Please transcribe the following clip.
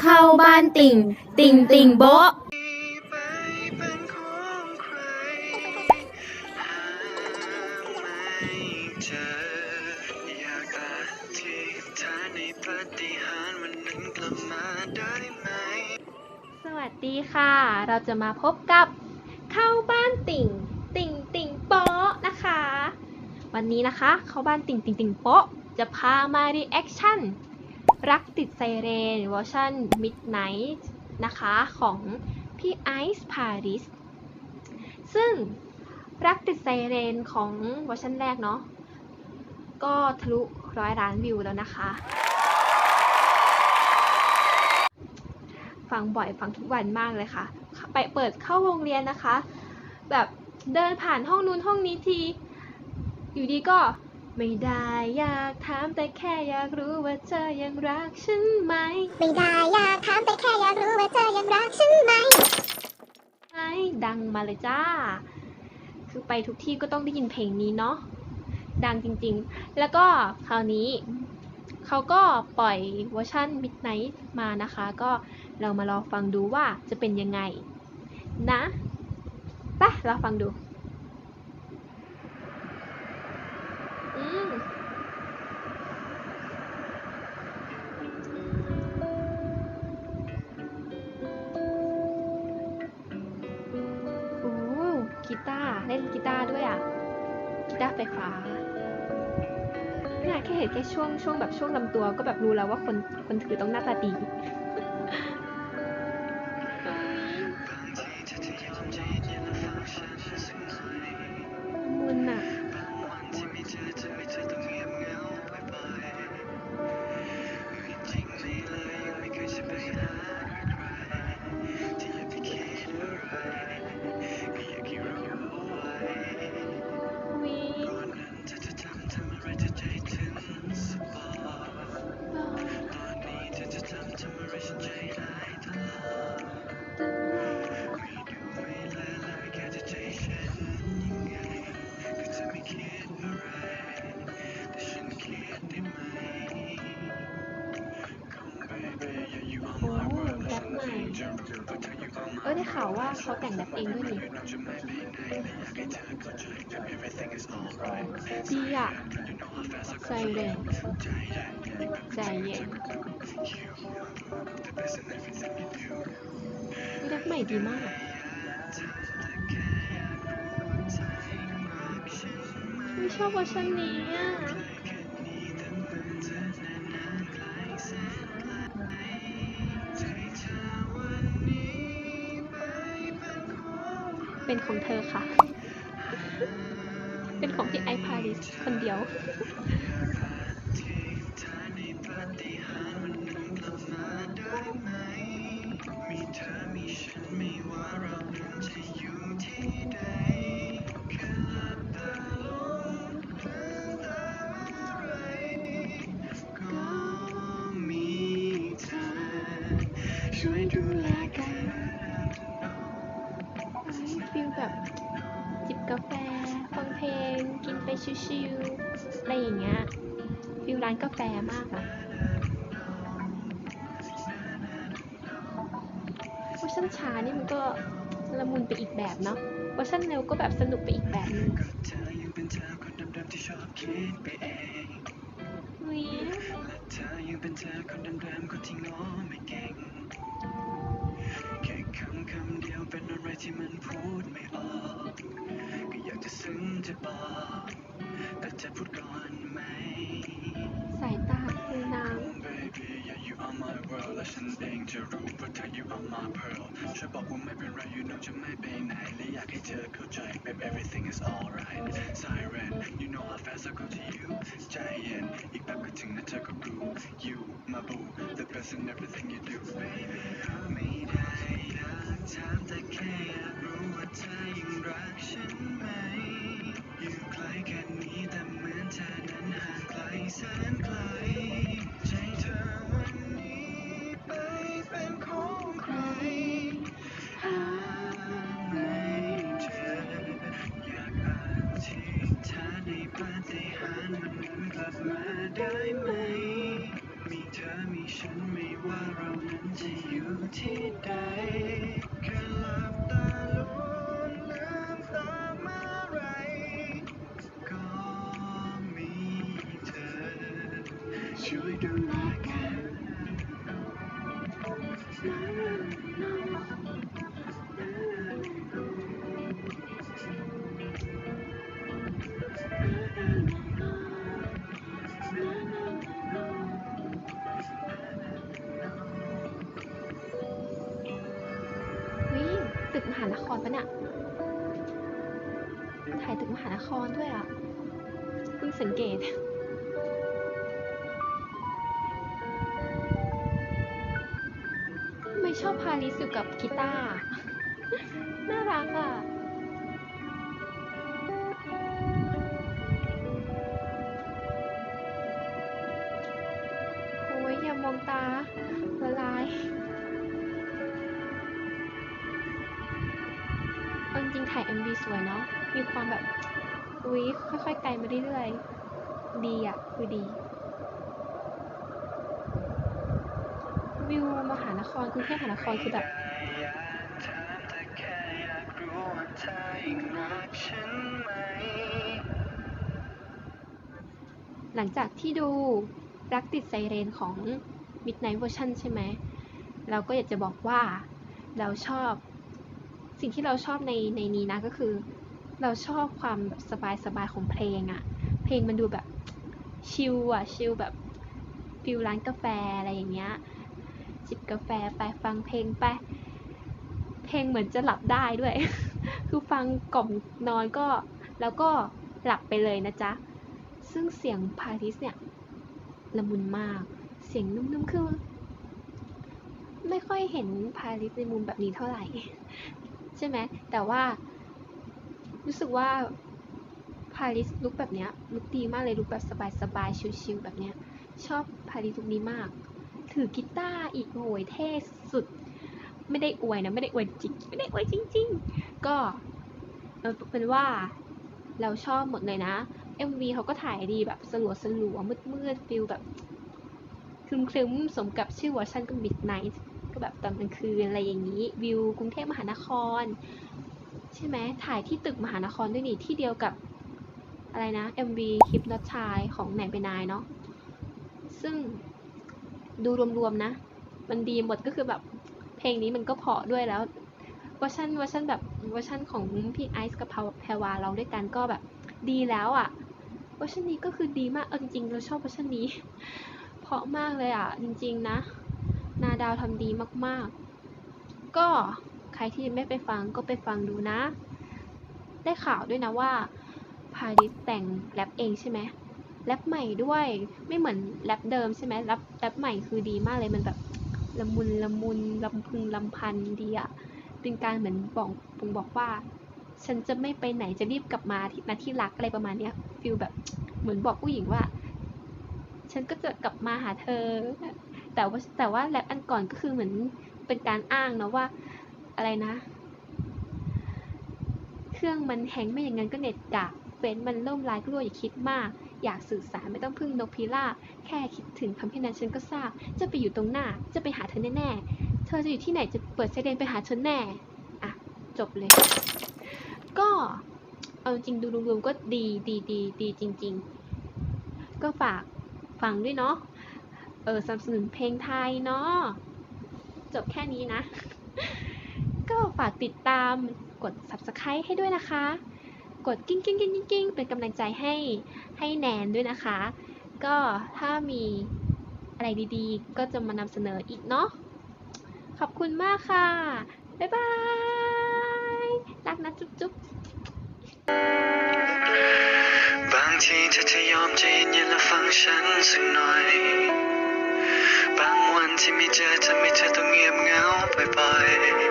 เข้าบ้านติ่งติ่งติ่งโบ๊ะสวัสดีค่ะ เราจะมาพบกับเข้าบ้านติ่งติ่งติ่งโป๊ะนะคะ วันนี้นะคะเข้าบ้านติ่งติ่งติ่งโป๊ะจะพามารีแอคชั่นรักติดไซเรนเวอร์ชัน Midnight นะคะของพี่ไอซ์พาริสซึ่งรักติดไซเรนของเวอร์ชันแรกเนาะก็ทะลุ100 ล้านวิวแล้วนะคะฟังบ่อยฟังทุกวันมากเลยค่ะไปเปิดเข้าโรงเรียนนะคะแบบเดินผ่านห้องนู้นห้องนี้ทีอยู่ดีก็ไม่ได้อยากถามแต่แค่อยากรู้ว่าเธอยังรักฉันไหมไม่ได้อยากถามแต่แค่อยากรู้ว่าเธอยังรักฉันไหมดังมาเลยจ้าคือไปทุกที่ก็ต้องได้ยินเพลงนี้เนาะดังจริงๆแล้วก็คราวนี้เขาก็ปล่อยเวอร์ชัน Midnight มานะคะก็เรามารอฟังดูว่าจะเป็นยังไงนะไปเราฟังดูโอ้กีตาร์เล่นกีตาร์ด้วยอ่ะกีตาร์ไฟฟ้าเนี่ยแค่เห็นแค่ช่วงแบบช่วงลำตัวก็แบบรู้แล้วว่าคนถือต้องหน้าตาดีมุนอ่ะแรปใหม่ได้ข่าวว่าเขาแต่งแรปเองด้วยนี่ดีอ่ะไซเรนใจเย็นแรปใหม่ดีมากไม่ชอบเวอร์ชันนี้อ่ะเป็นของเธอค่ะ เป็นของพี่ไอซ์พาริสคนเดียวช่วยดูแลกันฟิลแบบจิบกาแฟฟังเพลงกินไปชิลๆอะไรอย่างเงี้ยฟิลร้านกาแฟมากอะเวอร์ชันช้านี่มันก็ละมุนไปอีกแบบเนาะเวอร์ชันเร็วก็แบบสนุกไปอีกแบบนึงวิแค่คำเดียวเป็นอะไรที่มันพูดไม่ออกก็อยากจะซึ้งจะบอกแต่จะพูดก่อนไหมสายตาคือนางและฉันเองจะรู้ว่าเธอ you are my pearl ช่วยบอกว่าไม่เป็นไร you know จะไม่ไปไหนและอยากให้เธอเข้าใจ babe everything is alright siren you know how fast I go to you ใจเย็นอีกแป๊บก็ถึงนะเธอก็รู้ you my boo the best in everything you do baby ไม่ได้อยากถามแต่แค่อยากรู้ว่าเธอยังรักฉันไหมอยู่ใกล้แค่นี้แต่เหมือนเธอนั้นห่างไกลแสนไกลใจเธอวันนี้ไปเป็นของใครหาไม่เจออยากอธิษฐานให้ปาฏิหาริย์วันนั้นกลับมาได้ไหมมีเธอมีฉันไม่ว่าเรานั้นจะ ที่ใดแค่หลับตาลงลืมตาเมื่อไรก็มีเธอช่วยดูแลกัน วิตึกมหานครปะเนี่ยถ่ายตึกมหานครด้วยอ่ะเพิ่งสังเกตไม่ชอบพาริสอยู่กับกีตาร์น่ารักอ่ะโอ้ยอย่ามองตาละลายเอาจริงๆถ่าย MV สวยเนาะมีความแบบอุ๊ยค่อยๆไกลมาเรื่อยๆดีอ่ะคือดีวิวมหานครกรุงเทพมหานครคือแบบหลังจากที่ดูรักติดไซเรนของ Midnight Version ใช่ไหมเราก็อยากจะบอกว่าเราชอบสิ่งที่เราชอบในนี้นะก็คือเราชอบความแบบสบายๆของเพลงอะเพลงมันดูแบบชิลอะชิลแบบฟิลร้านกาแฟอะไรอย่างเงี้ยจิบกาแฟไปฟังเพลงไปเพลงเหมือนจะหลับได้ด้วย คือฟังกล่อมนอนก็แล้วก็หลับไปเลยนะจ๊ะซึ่งเสียงพาริสเนี่ยละมุนมากเสียงนุ่มๆคือไม่ค่อยเห็นพาริสในมุมแบบนี้เท่าไหร่ใช่ไหมแต่ว่ารู้สึกว่าพาริสลุคแบบเนี้ยลุคดีมากเลยลุคแบบสบายๆชิลๆแบบเนี้ยชอบพาริสลุคนี้มากถือกีตาร์อีกโหยเท่สุดไม่ได้อวยนะไม่ได้อวยจริงไม่ได้อวยจริงๆก็เป็นว่าเราชอบหมดเลยนะ MV เขาก็ถ่ายดีแบบสลัวมืดๆฟิลแบบครึ้มๆสมกับชื่อเวอร์ชันก็ Midnight ก็แบบตอนกลางคืนอะไรอย่างนี้วิวกรุงเทพมหานครใช่ไหมถ่ายที่ตึกมหานครด้วยนี่ที่เดียวกับอะไรนะ MV คลิปน็อตชายของไหนไปนายเนาะซึ่งดูรวมๆนะมันดีหมดก็คือแบบเพลงนี้มันก็เพราะด้วยแล้วเวอร์ชันแบบเวอร์ชันของพี่ไอซ์กับแพรวาเราด้วยกันก็แบบดีแล้วอ่ะเวอร์ชันนี้ก็คือดีมากเอาจริงๆเราชอบเวอร์ชันนี้เพราะมากเลยอ่ะจริงๆนะนาดาวทำดีมากๆก็ใครที่ไม่ไปฟังก็ไปฟังดูนะได้ข่าวด้วยนะว่าพาริสแต่งแรปเองใช่ไหมแรปใหม่ด้วยไม่เหมือนแรปเดิมใช่ไหมแรปใหม่คือดีมากเลยมันแบบละมุนลำพึงลำพันดีอะเป็นการเหมือนบอกว่าฉันจะไม่ไปไหนจะรีบกลับมาที่รักอะไรประมาณเนี้ยฟีลแบบเหมือนบอกผู้หญิงว่าฉันก็จะกลับมาหาเธอแต่ว่าแรปอันก่อนก็คือเหมือนเป็นการอ้างเนาะว่าอะไรนะเครื่องมันแฮงก์ไม่อย่างนั้นก็เน็ตกากเฟซมันล่มลายก็รั่วอย่าคิดมากอยากสื่อสารไม่ต้องพึ่งนกพิราบแค่คิดถึงคำแค่นั้นฉันก็ทราบจะไปอยู่ตรงหน้าจะไปหาเธอแน่ๆเธอจะอยู่ที่ไหนจะเปิดไซเรนไปหาเธอแน่อ่ะจบเลยก็เอาจริงดูรวมๆก็ดีจริงๆก็ฝากฟังด้วยเนาะสนับสนุนเพลงไทยเนาะจบแค่นี้นะก็ฝากติดตามกด Subscribe ให้ด้วยนะคะกดกิ้งเป็นกำลังใจให้แนนด้วยนะคะก็ถ้ามีอะไรดีๆก็จะมานำเสนออีกเนาะขอบคุณมากค่ะบ๊ายบายรักนะจุ๊บ บางทีเธอจะยอมใจเย็นๆและฟังฉันสักหน่อยบางวันที่ไม่เจอทำให้เธอต้องเงียบเหงาบ่อยๆ